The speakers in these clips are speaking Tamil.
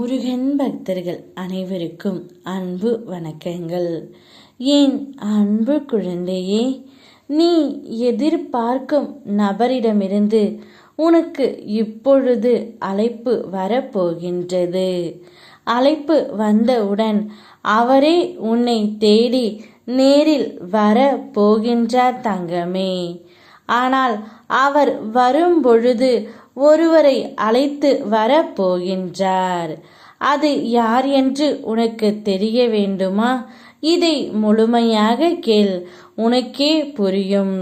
முருகன் பக்தர்கள் அனைவருக்கும் அன்பு வணக்கங்கள். என் அன்பு குழந்தையே, நீ எதிர்பார்க்கும் நபரிடமிருந்து உனக்கு இப்பொழுது அழைப்பு வரப்போகின்றது. அழைப்பு வந்தவுடன் அவரே உன்னை தேடி நேரில் வர போகின்றார் தங்கமே. ஆனால் அவர் வரும்பொழுது ஒருவரை அழைத்து வரப்போகின்றார். அது யார் என்று உனக்கு தெரிய வேண்டுமா? இதை முழுமையாக கேள், உனக்கே புரியும்.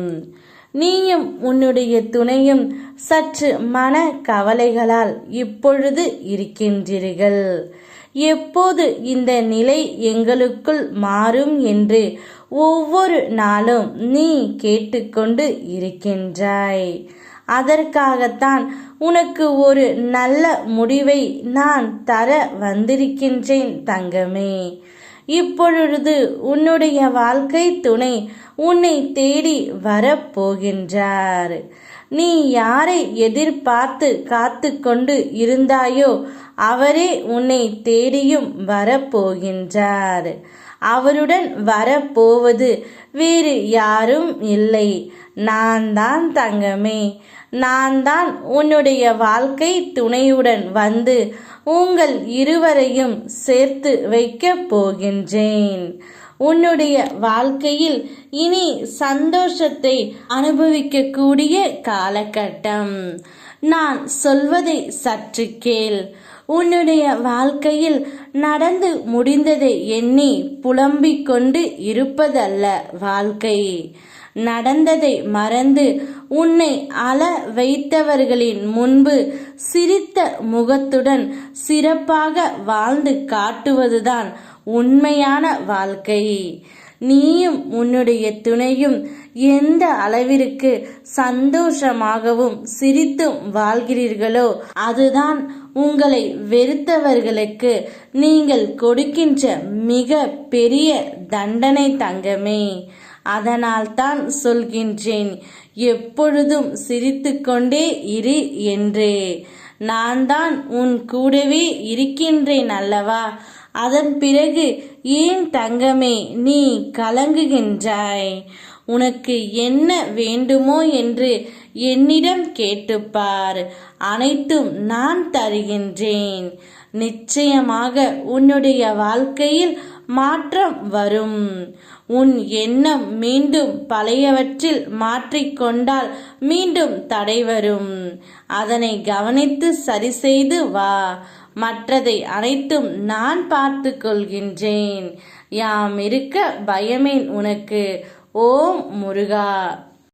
நீயும் உன்னுடைய துணையும் சற்று மன கவலைகளால் இப்பொழுது இருக்கின்றீர்கள். எப்போது இந்த நிலை எங்களுக்குள் மாறும் என்று ஒவ்வொரு நாளும் நீ கேட்டுக்கொண்டு இருக்கின்றாய். அதற்காகத்தான் உனக்கு ஒரு நல்ல முடிவை நான் தர வந்திருக்கின்றேன் தங்கமே. இப்பொழுது உன்னுடைய வாழ்க்கை துணை உன்னை தேடி வரப்போகின்றார். நீ யாரை எதிர்பார்த்து காத்து கொண்டு இருந்தாயோ அவரே உன்னை தேடியும் வரப்போகின்றார். அவருடன் வரப்போவது வேறு யாரும் இல்லை, நான் தான் தங்கமே. நான் தான் உன்னுடைய வாழ்க்கை துணையுடன் வந்து உங்கள் இருவரையும் சேர்த்து வைக்கப் போகின்றேன். உன்னுடைய வாழ்க்கையில் இனி சந்தோஷத்தை அனுபவிக்கக்கூடிய காலகட்டம். நான் சொல்வதை சற்று கேள். உன்னுடைய வாழ்க்கையில் நடந்து முடிந்ததை எண்ணி புலம்பிக் கொண்டு இருப்பதல்ல வாழ்க்கை. நடந்ததை மறந்து உன்னை அழ வைத்தவர்களின் முன்பு சிரித்த முகத்துடன் சிறப்பாக வாழ்ந்து காட்டுவதுதான் உண்மையான வாழ்க்கை. நீயும் உன்னுடைய துணையும் எந்த அளவிற்கு சந்தோஷமாகவும் சிரித்தும் வாழ்கிறீர்களோ அதுதான் உங்களை வெறுத்தவர்களுக்கு நீங்கள் கொடுக்கின்ற மிக பெரிய தண்டனை தங்கமே. அதனால்தான் சொல்கின்றேன், எப்பொழுதும் சிரித்து கொண்டே இரு என்று. நான் தான் உன் கூடவே இருக்கின்றேன் அல்லவா? அதன் பிறகு ஏன் தங்கமே நீ கலங்குகின்றாய்? உனக்கு என்ன வேண்டுமோ என்று என்னிடம் கேட்டுப்பார், அனைத்தும் நான் தருகின்றேன். நிச்சயமாக உன்னுடைய வாழ்க்கையில் மாற்றம் வரும். உன் எண்ணம் மீண்டும் பழையவற்றில் மாற்றிக்கொண்டால் மீண்டும் தடை வரும். அதனை கவனித்து சரி செய்து வா. மற்றதை அனைத்தும் நான் பார்த்து கொள்கின்றேன். யாம் இருக்க பயமேன் உனக்கு. ஓம் முருகா.